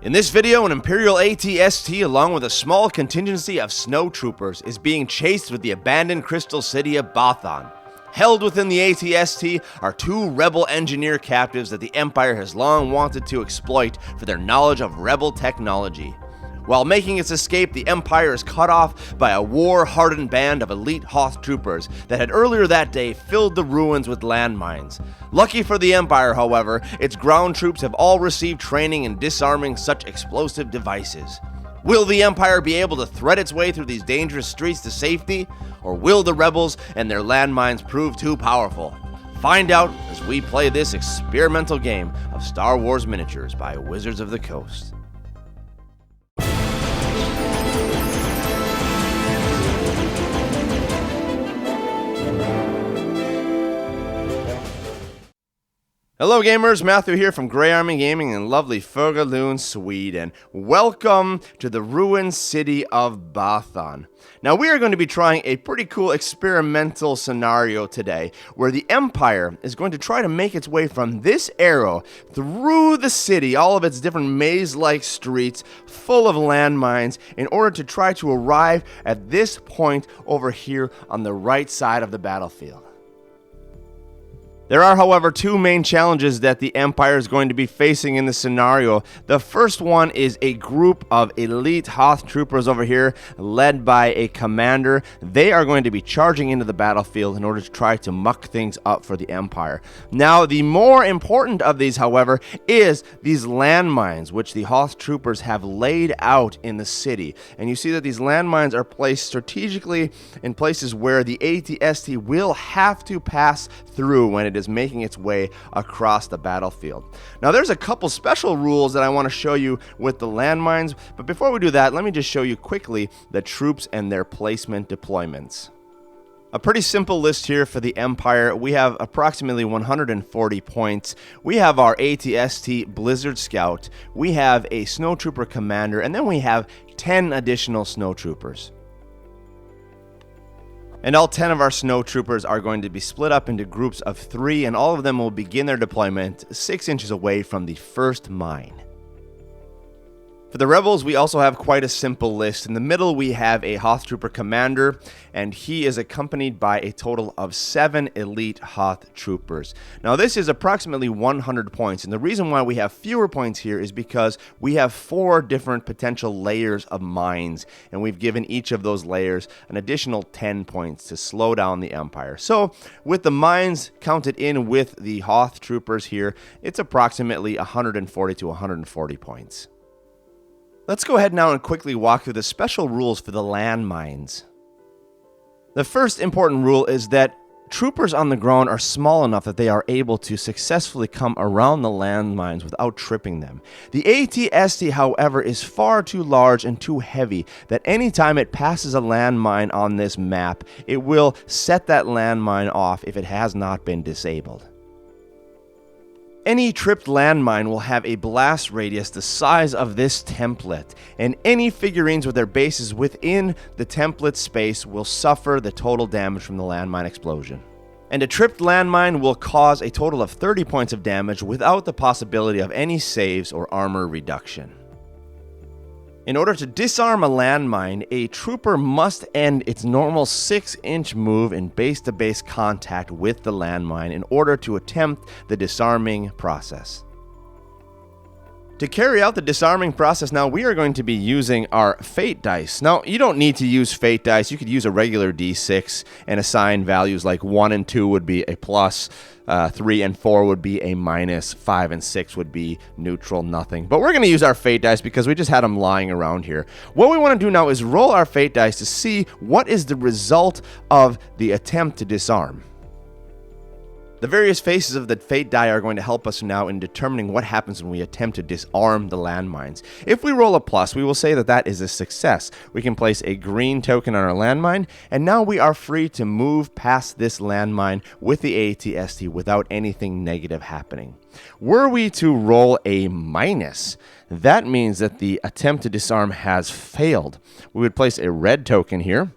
In this video, an Imperial AT-ST along with a small contingency of snow troopers is being chased with the abandoned crystal city of Baathan. Held within the AT-ST are two rebel engineer captives that the Empire has long wanted to exploit for their knowledge of rebel technology. While making its escape, the Empire is cut off by a war-hardened band of Elite Hoth Troopers that had earlier that day filled the ruins with landmines. Lucky for the Empire, however, its ground troops have all received training in disarming such explosive devices. Will the Empire be able to thread its way through these dangerous streets to safety, or will the rebels and their landmines prove too powerful? Find out as we play this experimental game of Star Wars miniatures by Wizards of the Coast. Hello gamers, Matthew here from Grey Army Gaming in lovely Furgalund, Sweden. Welcome to the ruined city of Baathan. Now we are going to be trying a pretty cool experimental scenario today where the Empire is going to try to make its way from this arrow through the city, all of its different maze-like streets full of landmines in order to try to arrive at this point over here on the right side of the battlefield. There are, however, two main challenges that the Empire is going to be facing in this scenario. The first one is a group of Elite Hoth Troopers over here, led by a commander. They are going to be charging into the battlefield in order to try to muck things up for the Empire. Now, the more important of these, however, is these landmines, which the Hoth Troopers have laid out in the city. And you see that these landmines are placed strategically in places where the AT-ST will have to pass through when it is making its way across the battlefield. Now there's a couple special rules that I want to show you with the landmines, but before we do that, let me just show you quickly the troops and their placement deployments. A pretty simple list here for the Empire. We have approximately 140 points. We have our AT-ST Blizzard Scout, we have a Snowtrooper Commander, and then we have 10 additional Snowtroopers. And all 10 of our snow troopers are going to be split up into groups of 3, and all of them will begin their deployment 6 inches away from the first mine. For the rebels, we also have quite a simple list. In the middle, we have a Hoth Trooper Commander, and he is accompanied by a total of 7 Elite Hoth Troopers. Now, this is approximately 100 points, and the reason why we have fewer points here is because we have 4 different potential layers of mines, and we've given each of those layers an additional 10 points to slow down the Empire. So, with the mines counted in with the Hoth Troopers here, it's approximately 140 to 140 points. Let's go ahead now and quickly walk through the special rules for the landmines. The first important rule is that troopers on the ground are small enough that they are able to successfully come around the landmines without tripping them. The AT-ST, however, is far too large and too heavy that anytime it passes a landmine on this map, it will set that landmine off if it has not been disabled. Any tripped landmine will have a blast radius the size of this template, and any figurines with their bases within the template space will suffer the total damage from the landmine explosion. And a tripped landmine will cause a total of 30 points of damage without the possibility of any saves or armor reduction. In order to disarm a landmine, a trooper must end its normal 6-inch move in base-to-base contact with the landmine in order to attempt the disarming process. To carry out the disarming process now, we are going to be using our fate dice. Now, you don't need to use fate dice. You could use a regular d6 and assign values like 1 and 2 would be a plus, 3 and 4 would be a minus, 5 and 6 would be neutral, nothing. But we're going to use our fate dice because we just had them lying around here. What we want to do now is roll our fate dice to see what is the result of the attempt to disarm. The various faces of the fate die are going to help us now in determining what happens when we attempt to disarm the landmines. If we roll a plus, we will say that that is a success. We can place a green token on our landmine, and now we are free to move past this landmine with the AT-ST without anything negative happening. Were we to roll a minus, that means that the attempt to disarm has failed. We would place a red token here,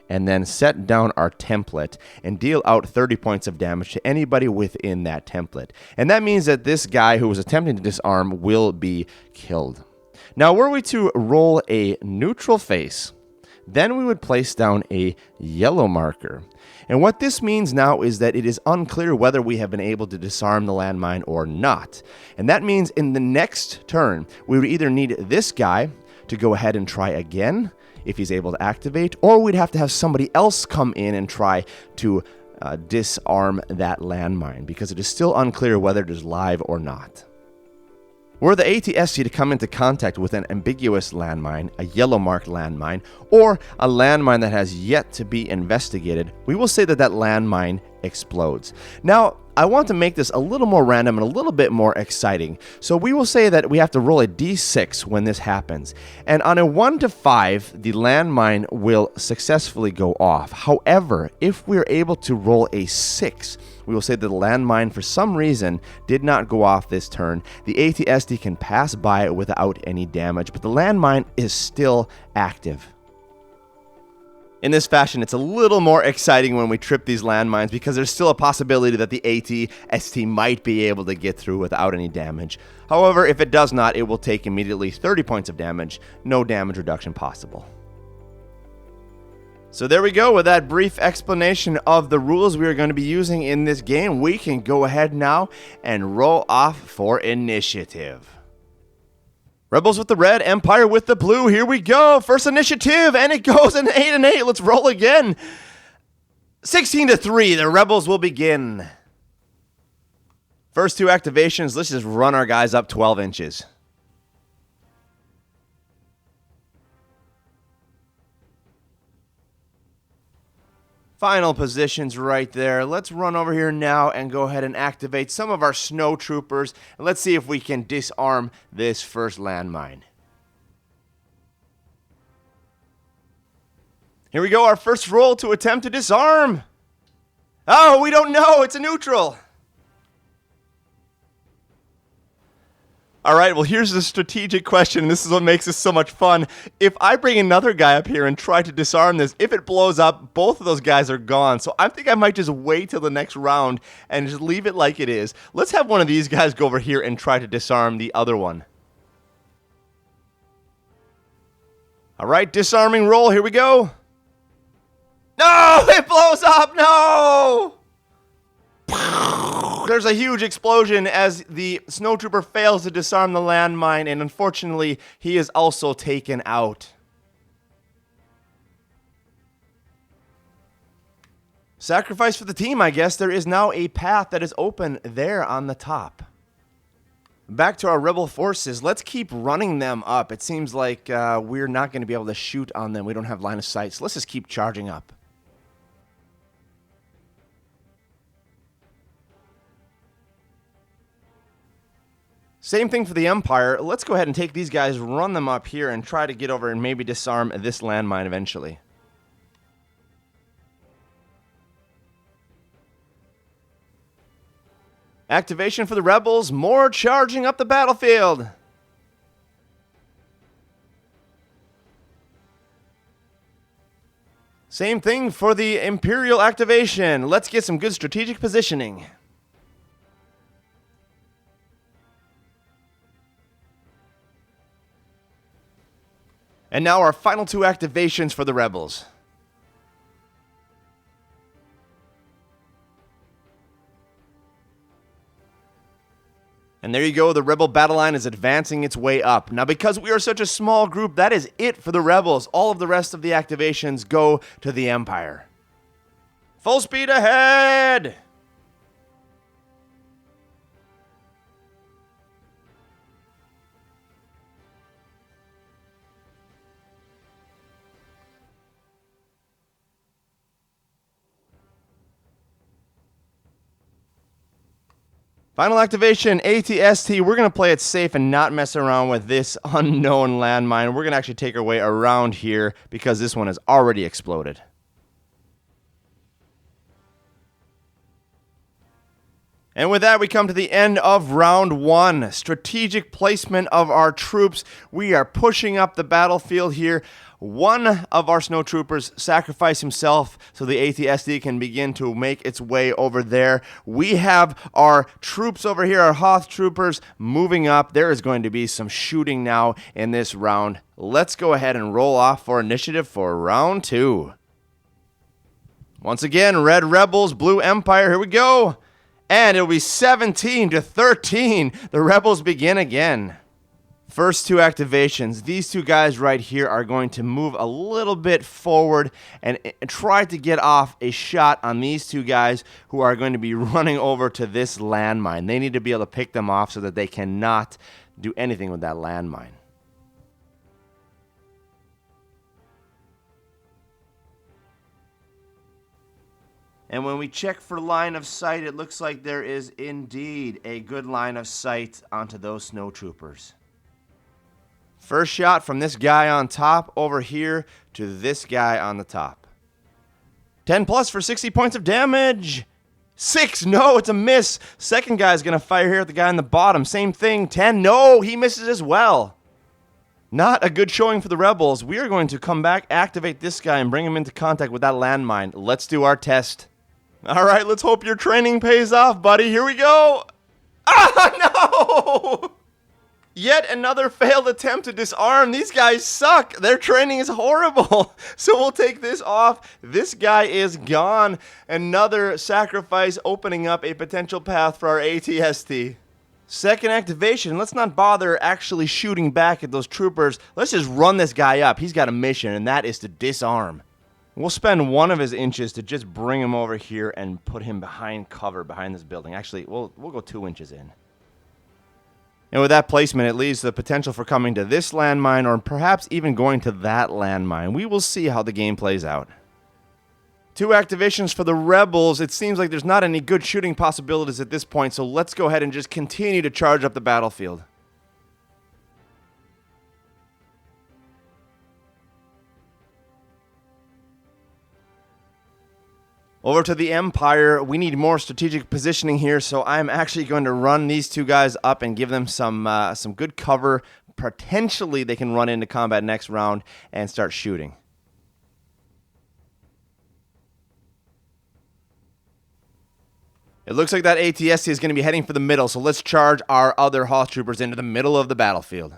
and then set down our template and deal out 30 points of damage to anybody within that template. And that means that this guy who was attempting to disarm will be killed. Now, were we to roll a neutral face, then we would place down a yellow marker. And what this means now is that it is unclear whether we have been able to disarm the landmine or not. And that means in the next turn, we would either need this guy to go ahead and try again, if he's able to activate, or we'd have to have somebody else come in and try to disarm that landmine, because it is still unclear whether it is live or not. Were the AT-ST to come into contact with an ambiguous landmine, a yellow marked landmine, or a landmine that has yet to be investigated, we will say that that landmine explodes. Now, I want to make this a little more random and a little bit more exciting. So we will say that we have to roll a d6 when this happens. And on a 1 to 5, the landmine will successfully go off. However, if we're able to roll a 6, we will say that the landmine, for some reason, did not go off this turn. The AT-ST can pass by it without any damage, but the landmine is still active. In this fashion, it's a little more exciting when we trip these landmines because there's still a possibility that the AT-ST might be able to get through without any damage. However, if it does not, it will take immediately 30 points of damage, no damage reduction possible. So there we go with that brief explanation of the rules we are going to be using in this game. We can go ahead now and roll off for initiative. Rebels with the red, Empire with the blue. Here we go. First initiative, and it goes an 8 and 8. Let's roll again. 16 to 3. The Rebels will begin. First two activations. Let's just run our guys up 12 inches. Final positions right there. Let's run over here now and go ahead and activate some of our snow troopers. And let's see if we can disarm this first landmine. Here we go, our first roll to attempt to disarm. Oh, we don't know. It's a neutral. All right, well, here's the strategic question, and this is what makes this so much fun. If I bring another guy up here and try to disarm this, if it blows up, both of those guys are gone. So I think I might just wait till the next round and just leave it like it is. Let's have one of these guys go over here and try to disarm the other one. All right, disarming roll. Here we go. No, it blows up. No. There's a huge explosion as the snowtrooper fails to disarm the landmine, and unfortunately, he is also taken out. Sacrifice for the team, I guess. There is now a path that is open there on the top. Back to our rebel forces. Let's keep running them up. It seems like we're not going to be able to shoot on them. We don't have line of sight, so let's just keep charging up. Same thing for the Empire. Let's go ahead and take these guys, run them up here, and try to get over and maybe disarm this landmine eventually. Activation for the Rebels. More charging up the battlefield. Same thing for the Imperial activation. Let's get some good strategic positioning. And now our final two activations for the Rebels. And there you go, the Rebel battle line is advancing its way up. Now, because we are such a small group, that is it for the Rebels. All of the rest of the activations go to the Empire. Full speed ahead! Final activation, AT-ST. We're going to play it safe and not mess around with this unknown landmine. We're going to actually take our way around here because this one has already exploded. And with that, we come to the end of round 1. Strategic placement of our troops. We are pushing up the battlefield here. One of our snow troopers sacrificed himself so the AT-ST can begin to make its way over there. We have our troops over here, our Hoth Troopers, moving up. There is going to be some shooting now in this round. Let's go ahead and roll off for initiative for round 2. Once again, Red Rebels, Blue Empire. Here we go. And it'll be 17-13. The Rebels begin again. First 2 activations. These 2 guys right here are going to move a little bit forward and try to get off a shot on these 2 guys who are going to be running over to this landmine. They need to be able to pick them off so that they cannot do anything with that landmine. And when we check for line of sight, it looks like there is indeed a good line of sight onto those snow troopers. First shot from this guy on top over here to this guy on the top. 10 plus for 60 points of damage. 6, no, it's a miss. Second guy's going to fire here at the guy on the bottom. Same thing, 10, no, he misses as well. Not a good showing for the Rebels. We are going to come back, activate this guy, and bring him into contact with that landmine. Let's do our test. All right, let's hope your training pays off, buddy. Here we go. Ah, no! Yet another failed attempt to disarm. These guys suck. Their training is horrible. So we'll take this off. This guy is gone. Another sacrifice opening up a potential path for our AT-ST. Second activation. Let's not bother actually shooting back at those troopers. Let's just run this guy up. He's got a mission, and that is to disarm. We'll spend 1 of his inches to just bring him over here and put him behind cover behind this building. Actually, we'll go 2 inches in. And with that placement, it leaves the potential for coming to this landmine or perhaps even going to that landmine. We will see how the game plays out. 2 activations for the Rebels. It seems like there's not any good shooting possibilities at this point, so let's go ahead and just continue to charge up the battlefield. Over to the Empire. We need more strategic positioning here, so I'm actually going to run these 2 guys up and give them some good cover. Potentially, they can run into combat next round and start shooting. It looks like that AT-ST is going to be heading for the middle, so let's charge our other Hoth Troopers into the middle of the battlefield.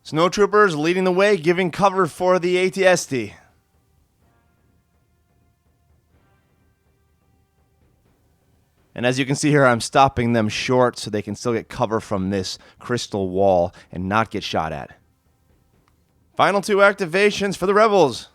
Snow Troopers leading the way, giving cover for the AT-ST. And as you can see here, I'm stopping them short so they can still get cover from this crystal wall and not get shot at. Final 2 activations for the Rebels.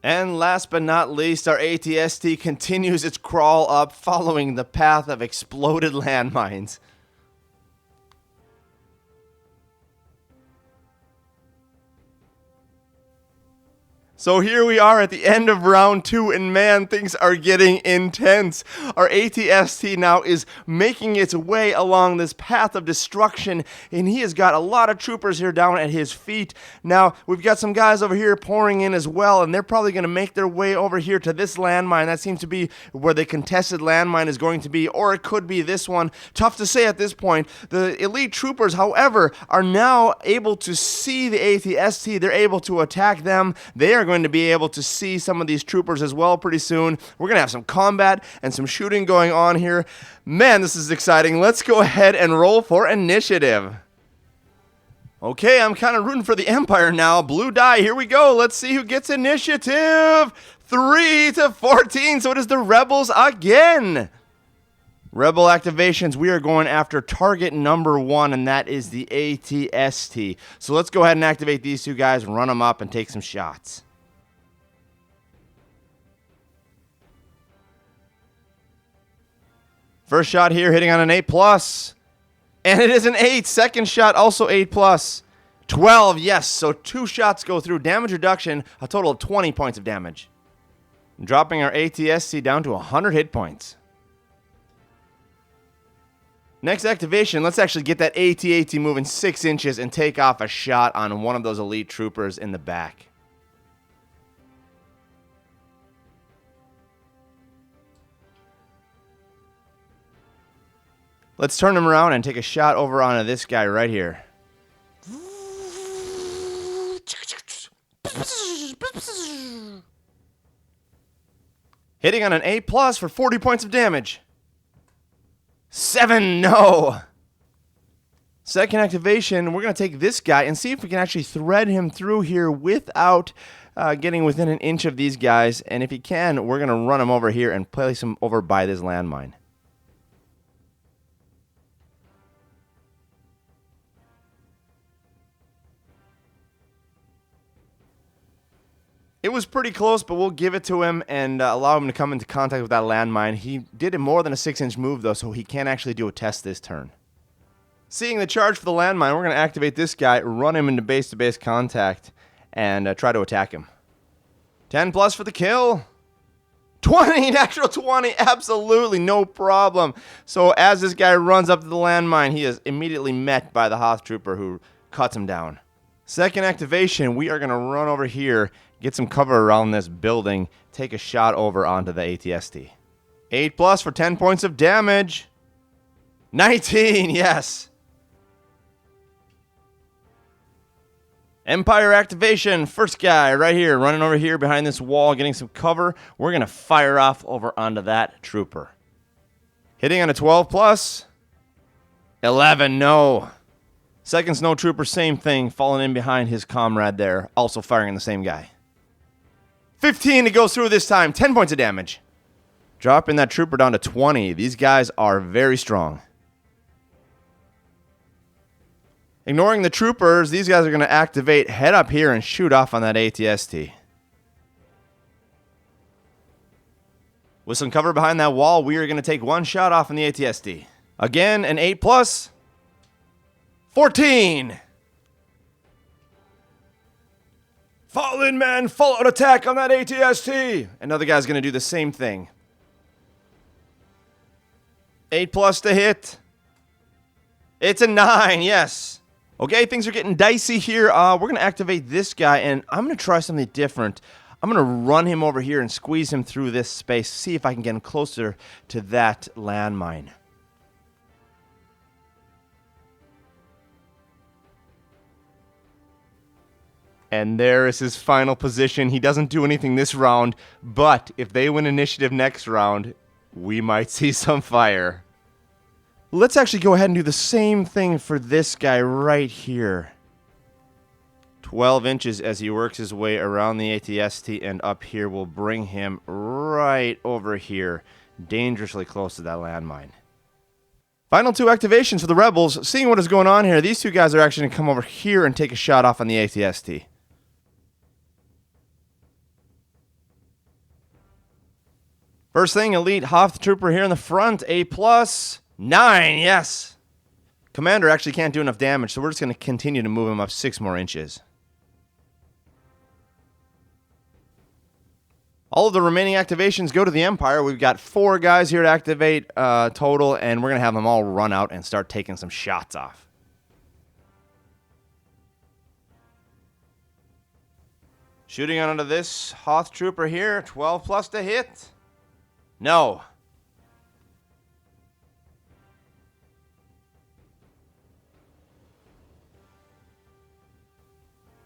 And last but not least, our AT-ST continues its crawl up, following the path of exploded landmines. So here we are at the end of round 2, and man, things are getting intense. Our AT-ST now is making its way along this path of destruction, and he has got a lot of troopers here down at his feet. Now, we've got some guys over here pouring in as well, and they're probably going to make their way over here to this landmine. That seems to be where the contested landmine is going to be, or it could be this one. Tough to say at this point. The Elite Troopers, however, are now able to see the AT-ST. They're able to attack them. They are going to be able to see some of these troopers as well pretty soon. We're going to have some combat and some shooting going on here. Man, this is exciting. Let's go ahead and roll for initiative. Okay, I'm kind of rooting for the Empire now. Blue die, here we go. Let's see who gets initiative. 3-14, so it is the Rebels again. Rebel activations, we are going after target number 1, and that is the AT-ST. So let's go ahead and activate these 2 guys, run them up, and take some shots. First shot here hitting on an 8+. And it is an 8. Second shot also 8+. 12, yes. So 2 shots go through. Damage reduction, a total of 20 points of damage. Dropping our AT-ST down to 100 hit points. Next activation, let's actually get that AT-AT moving 6 inches and take off a shot on one of those elite troopers in the back. Let's turn him around and take a shot over onto this guy right here. Hitting on an A+ for 40 points of damage. 7, no. Second activation, we're going to take this guy and see if we can actually thread him through here without getting within an inch of these guys. And if he can, we're going to run him over here and place him over by this landmine. It was pretty close, but we'll give it to him and allow him to come into contact with that landmine. He did more than a 6-inch move, though, so he can't actually do a test this turn. Seeing the charge for the landmine, we're going to activate this guy, run him into base-to-base contact, and try to attack him. 10+ for the kill. 20, natural 20, absolutely no problem. So as this guy runs up to the landmine, he is immediately met by the Hoth Trooper who cuts him down. Second activation, we are going to run over here, get some cover around this building, take a shot over onto the AT-ST. 8+ for 10 points of damage. 19, yes. Empire activation, first guy right here, running over here behind this wall, getting some cover. We're going to fire off over onto that trooper. Hitting on a 12+. 11, no. Second snow trooper, same thing, falling in behind his comrade there, also firing the same guy. 15 to go through this time, 10 points of damage. Dropping that trooper down to 20. These guys are very strong. Ignoring the troopers, these guys are going to activate, head up here, and shoot off on that AT-ST. With some cover behind that wall, we are going to take 1 shot off on the AT-ST. Again, an 8+. 14! Fallen man, full-out attack on that AT-ST! Another guy's going to do the same thing. 8+ to hit. It's a 9, yes. Okay, things are getting dicey here. We're going to activate this guy, and I'm going to try something different. I'm going to run him over here and squeeze him through this space, see if I can get him closer to that landmine. And there is his final position. He doesn't do anything this round, but if they win initiative next round, we might see some fire. Let's actually go ahead and do the same thing for this guy right here. 12 inches as he works his way around the AT-ST and up here will bring him right over here, dangerously close to that landmine. Final 2 activations for the rebels. Seeing what is going on here, these 2 guys are actually going to come over here and take a shot off on the AT-ST. First thing, Elite Hoth Trooper here in the front, A+. 9, yes. Commander actually can't do enough damage, so we're just going to continue to move him up 6 more inches. All of the remaining activations go to the Empire. We've got 4 guys here to activate total, and we're going to have them all run out and start taking some shots off. Shooting onto this Hoth Trooper here, 12+ to hit. No.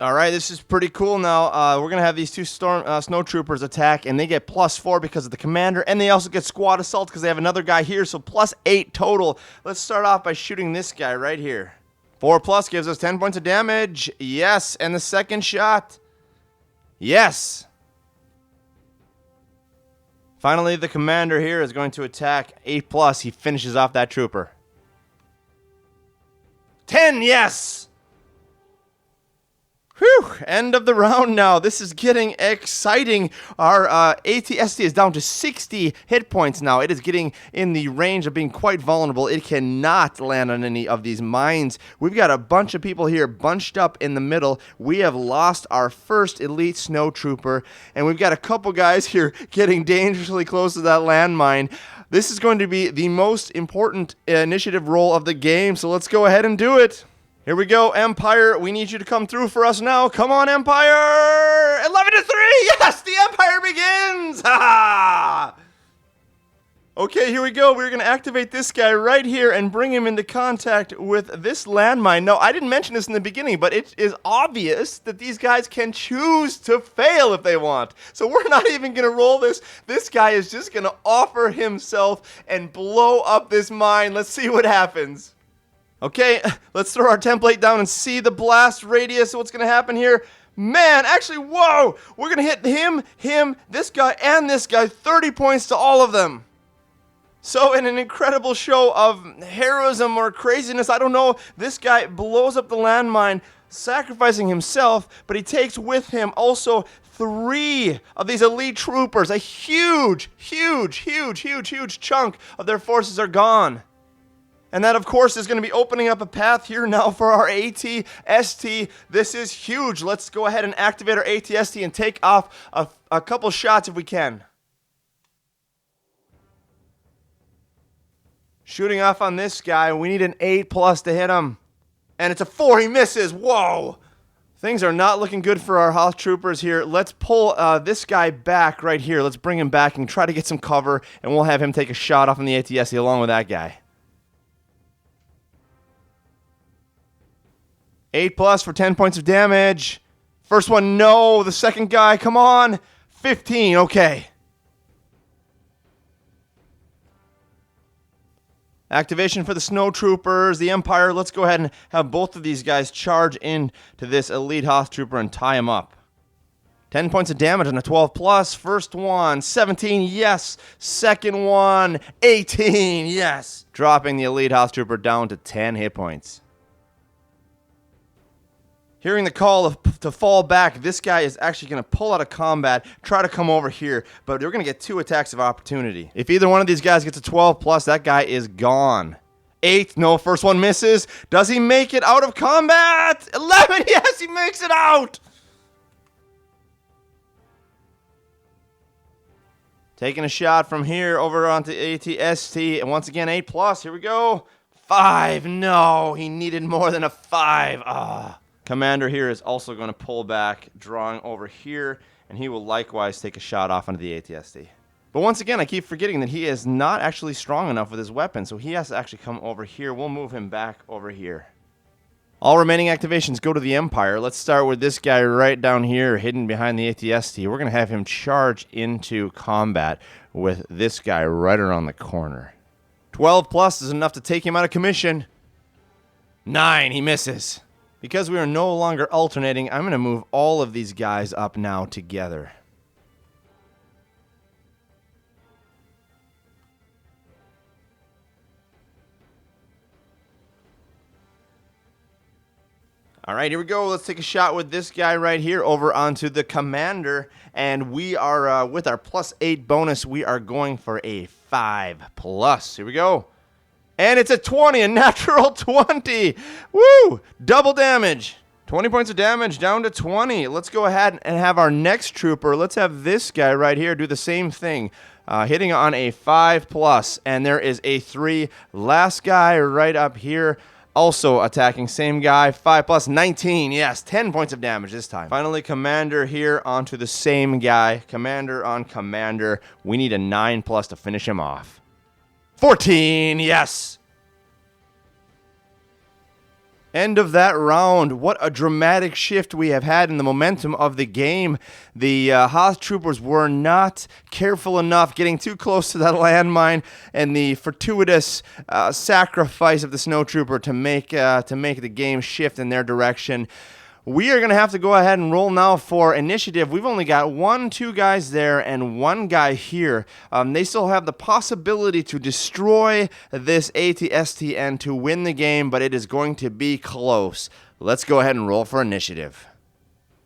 Alright, this is pretty cool now. We're going to have these 2 snow troopers attack, and they get +4 because of the commander, and they also get squad assault because they have another guy here, so +8 total. Let's start off by shooting this guy right here. 4+ gives us 10 points of damage. Yes, and the second shot. Yes. Finally, the commander here is going to attack 8+. He finishes off that trooper. 10, yes! Whew, end of the round now. This is getting exciting. Our AT-ST is down to 60 hit points now. It is getting in the range of being quite vulnerable. It cannot land on any of these mines. We've got a bunch of people here bunched up in the middle. We have lost our first elite snow trooper, and we've got a couple guys here getting dangerously close to that landmine. This is going to be the most important initiative roll of the game, so let's go ahead and do it. Here we go, Empire. We need you to come through for us now. Come on, Empire! 11-3! Yes, the Empire begins! Ha! Okay, here we go. We're going to activate this guy right here and bring him into contact with this landmine. No, I didn't mention this in the beginning, but it is obvious that these guys can choose to fail if they want. So we're not even going to roll this. This guy is just going to offer himself and blow up this mine. Let's see what happens. Okay, let's throw our template down and see the blast radius. What's going to happen here? Man, actually, whoa! We're going to hit him, this guy, and this guy. 30 points to all of them. So in an incredible show of heroism or craziness, I don't know, this guy blows up the landmine, sacrificing himself, but he takes with him also 3 of these elite troopers. A huge chunk of their forces are gone. And that, of course, is going to be opening up a path here now for our AT-ST. This is huge. Let's go ahead and activate our AT-ST and take off a couple shots if we can. Shooting off on this guy. We need an 8+ to hit him. And it's a 4. He misses. Whoa. Things are not looking good for our Hoth Troopers here. Let's pull this guy back right here. Let's bring him back and try to get some cover. And we'll have him take a shot off on the AT-ST along with that guy. 8+ for 10 points of damage. First one, no. The second guy, come on. 15, okay. Activation for the Snow Troopers, the Empire. Let's go ahead and have both of these guys charge in to this Elite Hoth Trooper and tie him up. 10 points of damage on a 12+. First one, 17, yes. Second one, 18, yes. Dropping the Elite Hoth Trooper down to 10 hit points. Hearing the call to fall back, this guy is actually going to pull out of combat, try to come over here, but they're going to get 2 attacks of opportunity. If either one of these guys gets a 12+, that guy is gone. 8, no, first one misses. Does he make it out of combat? 11, yes, he makes it out! Taking a shot from here over onto AT-ST, and once again, 8+, here we go. 5, no, he needed more than a 5, Commander here is also going to pull back, drawing over here, and he will likewise take a shot off onto the AT-ST. But once again, I keep forgetting that he is not actually strong enough with his weapon, so he has to actually come over here. We'll move him back over here. All remaining activations go to the Empire. Let's start with this guy right down here, hidden behind the AT-ST. We're going to have him charge into combat with this guy right around the corner. 12+ is enough to take him out of commission. 9, he misses. Because we are no longer alternating, I'm going to move all of these guys up now together. All right, here we go. Let's take a shot with this guy right here over onto the Commander. And we are, with our +8 bonus, we are going for a 5+. Here we go. And it's a 20, a natural 20. Woo! Double damage. 20 points of damage down to 20. Let's go ahead and have our next trooper. Let's have this guy right here do the same thing. Hitting on a 5+. And there is a 3. Last guy right up here. Also attacking, same guy, 5+, 19, yes, 10 points of damage this time. Finally, Commander here onto the same guy. Commander on Commander. We need a 9+ to finish him off. 14, yes. End of that round. What a dramatic shift we have had in the momentum of the game. The Hoth Troopers were not careful enough, getting too close to that landmine, and the fortuitous sacrifice of the Snow Trooper to make the game shift in their direction. We are going to have to go ahead and roll now for initiative. We've only got 2 guys there and 1 guy here. They still have the possibility to destroy this AT-ST and to win the game, but it is going to be close. Let's go ahead and roll for initiative.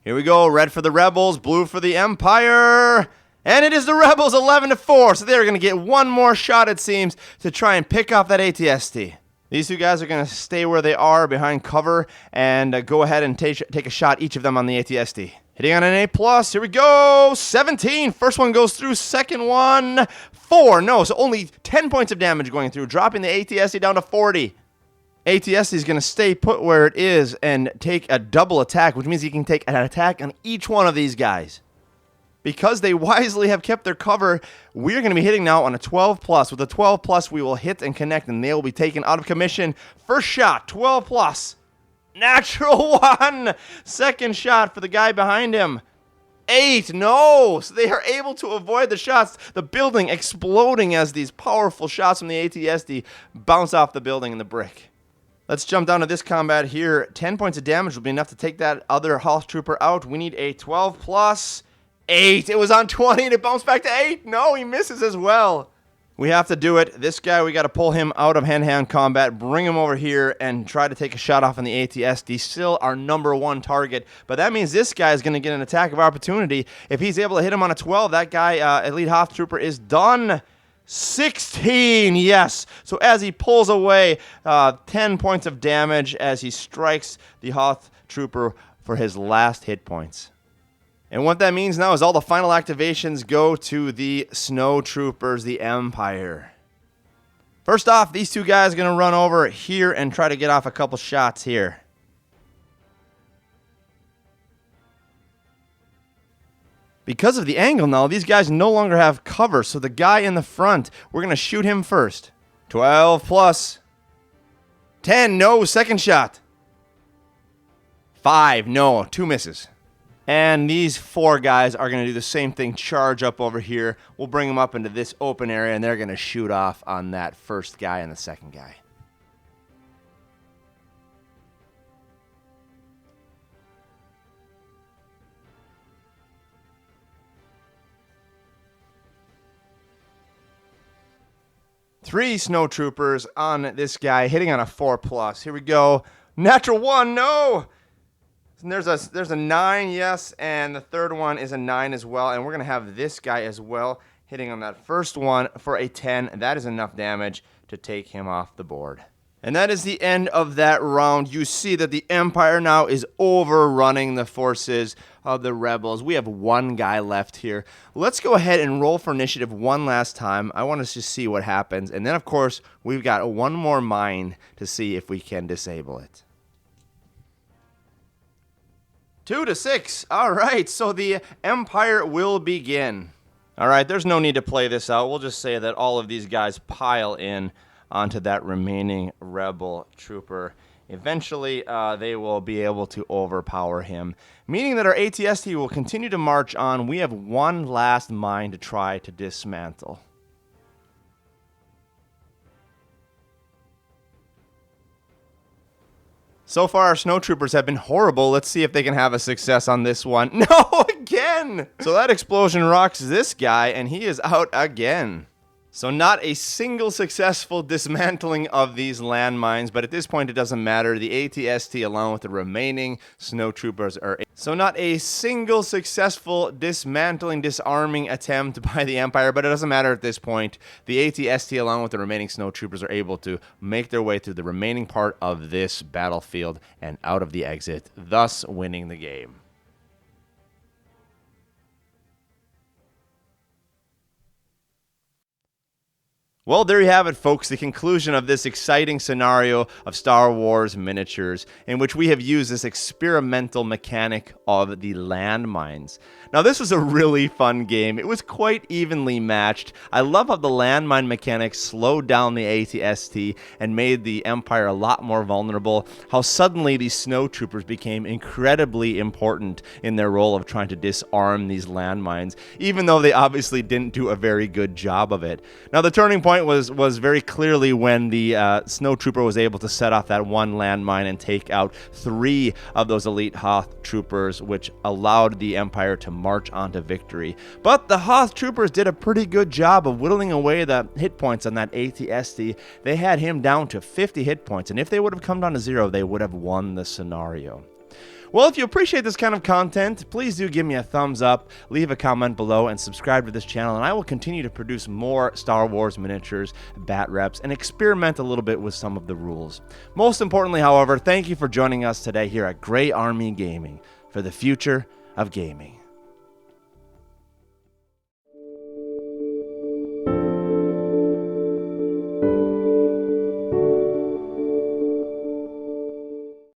Here we go. Red for the Rebels, blue for the Empire. And it is the Rebels 11-4. So they're going to get one more shot, it seems, to try and pick off that AT-ST. These two guys are going to stay where they are behind cover and go ahead and take a shot, each of them, on the AT-ST. Hitting on an A+. Here we go. 17. First one goes through. Second one, 4. No, so only 10 points of damage going through, dropping the AT-ST down to 40. AT-ST is going to stay put where it is and take a double attack, which means he can take an attack on each one of these guys. Because they wisely have kept their cover, we're going to be hitting now on a 12+. With a 12+, we will hit and connect, and they will be taken out of commission. First shot, 12+. Natural 1. Second shot for the guy behind him. 8. No. So they are able to avoid the shots. The building exploding as these powerful shots from the AT-ST bounce off the building and the brick. Let's jump down to this combat here. 10 points of damage will be enough to take that other Hoth Trooper out. We need a 12+. 8. It was on 20 and it bounced back to 8. No, he misses as well. We have to do it. This guy, we got to pull him out of hand-to-hand combat, bring him over here, and try to take a shot off on the AT-ST. Still our number 1 target, but that means this guy is going to get an attack of opportunity. If he's able to hit him on a 12, that guy, Elite Hoth Trooper, is done. 16, yes. So as he pulls away, 10 points of damage as he strikes the Hoth Trooper for his last hit points. And what that means now is all the final activations go to the Snow Troopers, the Empire. First off, these two guys are going to run over here and try to get off a couple shots here. Because of the angle now, these guys no longer have cover, so the guy in the front, we're going to shoot him first. 12+. 10, no, second shot. 5, no, 2 misses. And these 4 guys are going to do the same thing, charge up over here. We'll bring them up into this open area, and they're going to shoot off on that first guy and the second guy. Three Snow Troopers on this guy, hitting on a 4+. Here we go. Natural 1, no! And there's a 9, yes, and the third one is a 9 as well, and we're going to have this guy as well hitting on that first one for a 10. That is enough damage to take him off the board. And that is the end of that round. You see that the Empire now is overrunning the forces of the Rebels. We have 1 guy left here. Let's go ahead and roll for initiative one last time. I want to just see what happens. And then, of course, we've got 1 more mine to see if we can disable it. 2 to 6. All right, so the Empire will begin. All right, there's no need to play this out. We'll just say that all of these guys pile in onto that remaining Rebel trooper. Eventually, they will be able to overpower him, meaning that our AT-ST will continue to march on. We have 1 last mine to try to dismantle. So far, our Snow Troopers have been horrible. Let's see if they can have a success on this one. No, again! So that explosion rocks this guy, and he is out again. So not a single successful dismantling of these landmines, but at this point it doesn't matter. The AT-ST along with the remaining Snow Troopers are... So not a single successful dismantling, disarming attempt by the Empire, but it doesn't matter at this point. The AT-ST along with the remaining Snow Troopers are able to make their way through the remaining part of this battlefield and out of the exit, thus winning the game. Well, there you have it, folks, the conclusion of this exciting scenario of Star Wars miniatures, in which we have used this experimental mechanic of the landmines. Now, this was a really fun game. It was quite evenly matched. I love how the landmine mechanics slowed down the AT-ST and made the Empire a lot more vulnerable. How suddenly these Snow Troopers became incredibly important in their role of trying to disarm these landmines, even though they obviously didn't do a very good job of it. Now, the turning point was very clearly when the Snow Trooper was able to set off that 1 landmine and take out 3 of those Elite Hoth Troopers, which allowed the Empire to march on to victory. But the Hoth Troopers did a pretty good job of whittling away the hit points on that AT-ST. They had him down to 50 hit points, and if they would have come down to 0, they would have won the scenario. Well, if you appreciate this kind of content, please do give me a thumbs up, leave a comment below, and subscribe to this channel, and I will continue to produce more Star Wars miniatures, bat reps, and experiment a little bit with some of the rules. Most importantly, however, thank you for joining us today here at Grey Army Gaming for the future of gaming.